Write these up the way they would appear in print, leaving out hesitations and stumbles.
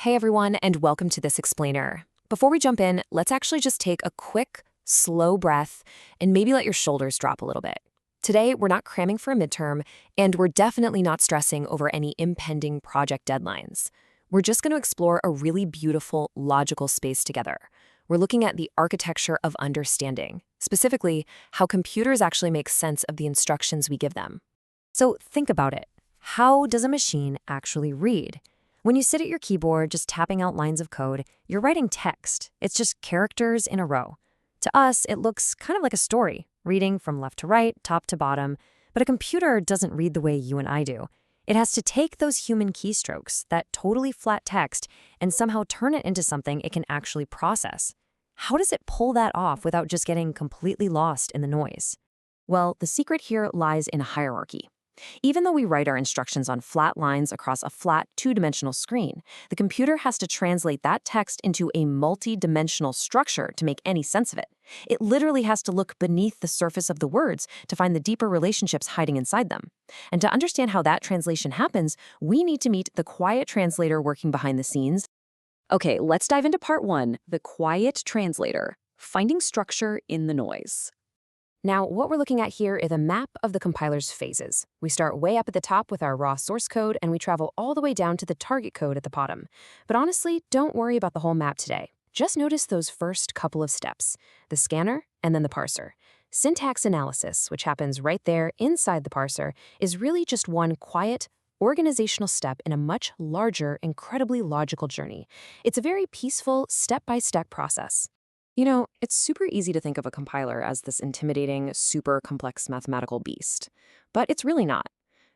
Hey everyone, and welcome to this explainer. Before we jump in, let's actually just take a quick, slow breath and maybe let your shoulders drop a little bit. Today, we're not cramming for a midterm, and we're definitely not stressing over any impending project deadlines. We're just going to explore a really beautiful, logical space together. We're looking at the architecture of understanding, specifically how computers actually make sense of the instructions we give them. So think about it. How does a machine actually read? When you sit at your keyboard just tapping out lines of code, you're writing text. It's just characters in a row. To us, it looks kind of like a story, reading from left to right, top to bottom. But a computer doesn't read the way you and I do. It has to take those human keystrokes, that totally flat text, and somehow turn it into something it can actually process. How does it pull that off without just getting completely lost in the noise? Well, the secret here lies in hierarchy. Even though we write our instructions on flat lines across a flat, two-dimensional screen, the computer has to translate that text into a multi-dimensional structure to make any sense of it. It literally has to look beneath the surface of the words to find the deeper relationships hiding inside them. And to understand how that translation happens, we need to meet the quiet translator working behind the scenes. Okay, let's dive into part one, the quiet translator, finding structure in the noise. Now, what we're looking at here is a map of the compiler's phases. We start way up at the top with our raw source code, and we travel all the way down to the target code at the bottom. But honestly, don't worry about the whole map today. Just notice those first couple of steps, the scanner and then the parser. Syntax analysis, which happens right there inside the parser, is really just one quiet, organizational step in a much larger, incredibly logical journey. It's a very peaceful, step-by-step process. You know, it's super easy to think of a compiler as this intimidating, super complex mathematical beast. But it's really not.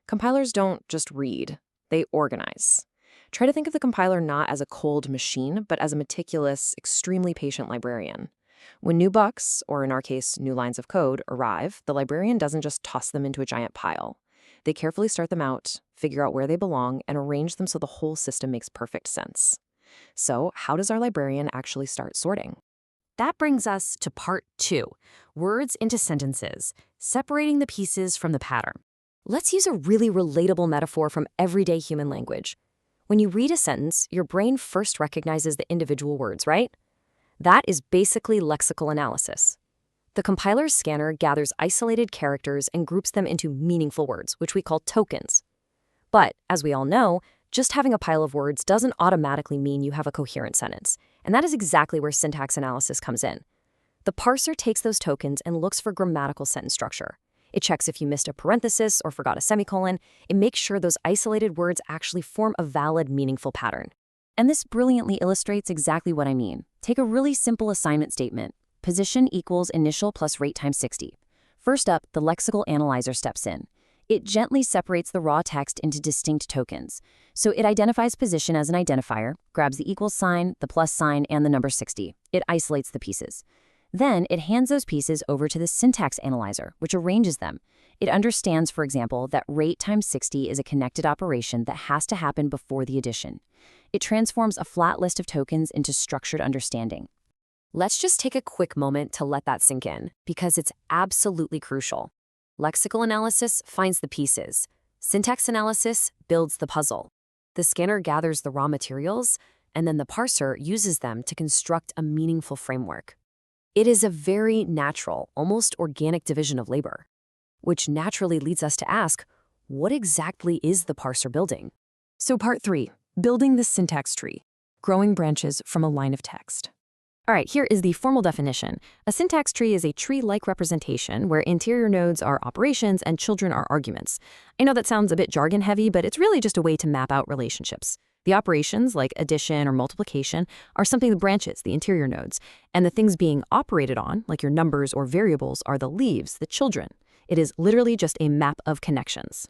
Compilers don't just read, they organize. Try to think of the compiler not as a cold machine, but as a meticulous, extremely patient librarian. When new bucks, or in our case, new lines of code, arrive, the librarian doesn't just toss them into a giant pile. They carefully start them out, figure out where they belong, and arrange them so the whole system makes perfect sense. So, how does our librarian actually start sorting? That brings us to part two, words into sentences, separating the pieces from the pattern. Let's use a really relatable metaphor from everyday human language. When you read a sentence, your brain first recognizes the individual words, right? That is basically lexical analysis. The compiler's scanner gathers isolated characters and groups them into meaningful words, which we call tokens. But, as we all know, just having a pile of words doesn't automatically mean you have a coherent sentence, and that is exactly where syntax analysis comes in. The parser takes those tokens and looks for grammatical sentence structure. It checks if you missed a parenthesis or forgot a semicolon. It makes sure those isolated words actually form a valid, meaningful pattern. And this brilliantly illustrates exactly what I mean. Take a really simple assignment statement. Position equals initial plus rate times 60. First up, the lexical analyzer steps in. It gently separates the raw text into distinct tokens. So it identifies position as an identifier, grabs the equals sign, the plus sign, and the number 60. It isolates the pieces. Then it hands those pieces over to the syntax analyzer, which arranges them. It understands, for example, that rate times 60 is a connected operation that has to happen before the addition. It transforms a flat list of tokens into structured understanding. Let's just take a quick moment to let that sink in, because it's absolutely crucial. Lexical analysis finds the pieces. Syntax analysis builds the puzzle. The scanner gathers the raw materials, and then the parser uses them to construct a meaningful framework. It is a very natural, almost organic division of labor, which naturally leads us to ask, what exactly is the parser building? So part three, building the syntax tree, growing branches from a line of text. All right, here is the formal definition. A syntax tree is a tree-like representation where interior nodes are operations and children are arguments. I know that sounds a bit jargon-heavy, but it's really just a way to map out relationships. The operations, like addition or multiplication, are something the branches, the interior nodes, and the things being operated on, like your numbers or variables, are the leaves, the children. It is literally just a map of connections.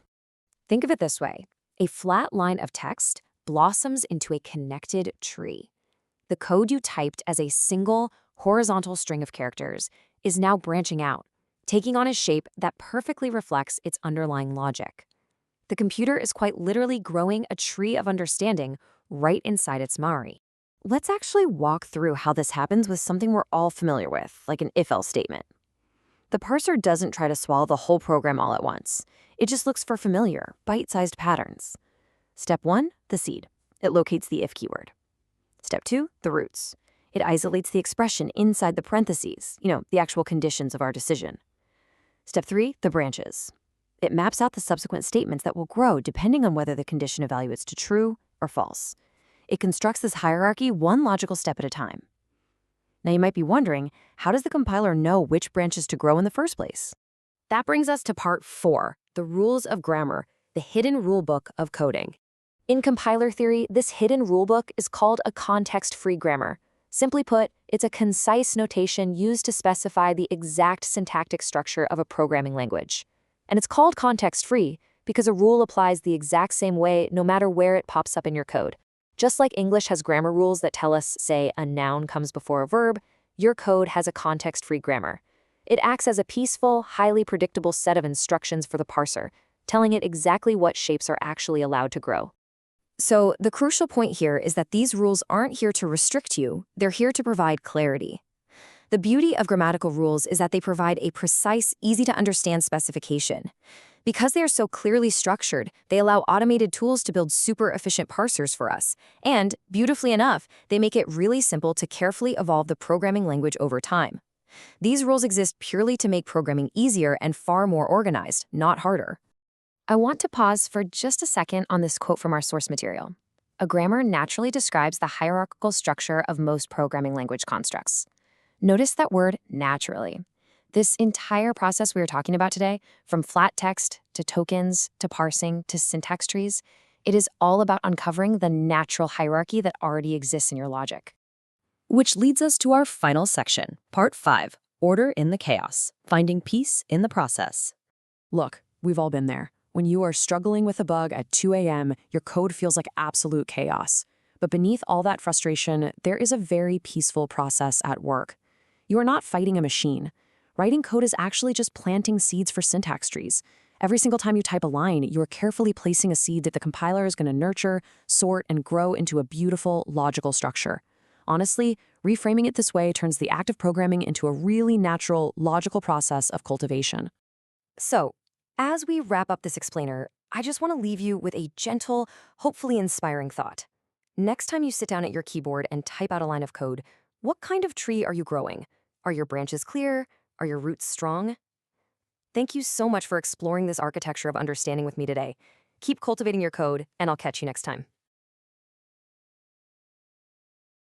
Think of it this way. A flat line of text blossoms into a connected tree. The code you typed as a single, horizontal string of characters is now branching out, taking on a shape that perfectly reflects its underlying logic. The computer is quite literally growing a tree of understanding right inside its memory. Let's actually walk through how this happens with something we're all familiar with, like an if-else statement. The parser doesn't try to swallow the whole program all at once. It just looks for familiar, bite-sized patterns. Step 1, the seed. It locates the if keyword. Step 2, the roots. It isolates the expression inside the parentheses, the actual conditions of our decision. Step 3, the branches. It maps out the subsequent statements that will grow depending on whether the condition evaluates to true or false. It constructs this hierarchy one logical step at a time. Now you might be wondering, how does the compiler know which branches to grow in the first place? That brings us to part 4, the rules of grammar, the hidden rulebook of coding. In compiler theory, this hidden rulebook is called a context-free grammar. Simply put, it's a concise notation used to specify the exact syntactic structure of a programming language. And it's called context-free because a rule applies the exact same way no matter where it pops up in your code. Just like English has grammar rules that tell us, say, a noun comes before a verb, your code has a context-free grammar. It acts as a peaceful, highly predictable set of instructions for the parser, telling it exactly what shapes are actually allowed to grow. So the crucial point here is that these rules aren't here to restrict you, they're here to provide clarity. The beauty of grammatical rules is that they provide a precise, easy-to-understand specification. Because they are so clearly structured, they allow automated tools to build super efficient parsers for us. And, beautifully enough, they make it really simple to carefully evolve the programming language over time. These rules exist purely to make programming easier and far more organized, not harder. I want to pause for just a second on this quote from our source material. A grammar naturally describes the hierarchical structure of most programming language constructs. Notice that word naturally. This entire process we are talking about today, from flat text to tokens to parsing to syntax trees, it is all about uncovering the natural hierarchy that already exists in your logic. Which leads us to our final section, part 5, order in the chaos, finding peace in the process. Look, we've all been there. When you are struggling with a bug at 2 a.m., your code feels like absolute chaos. But beneath all that frustration, there is a very peaceful process at work. You are not fighting a machine. Writing code is actually just planting seeds for syntax trees. Every single time you type a line, you are carefully placing a seed that the compiler is going to nurture, sort, and grow into a beautiful, logical structure. Honestly, reframing it this way turns the act of programming into a really natural, logical process of cultivation. So, as we wrap up this explainer, I just want to leave you with a gentle, hopefully inspiring thought. Next time you sit down at your keyboard and type out a line of code, what kind of tree are you growing? Are your branches clear? Are your roots strong? Thank you so much for exploring this architecture of understanding with me today. Keep cultivating your code, and I'll catch you next time.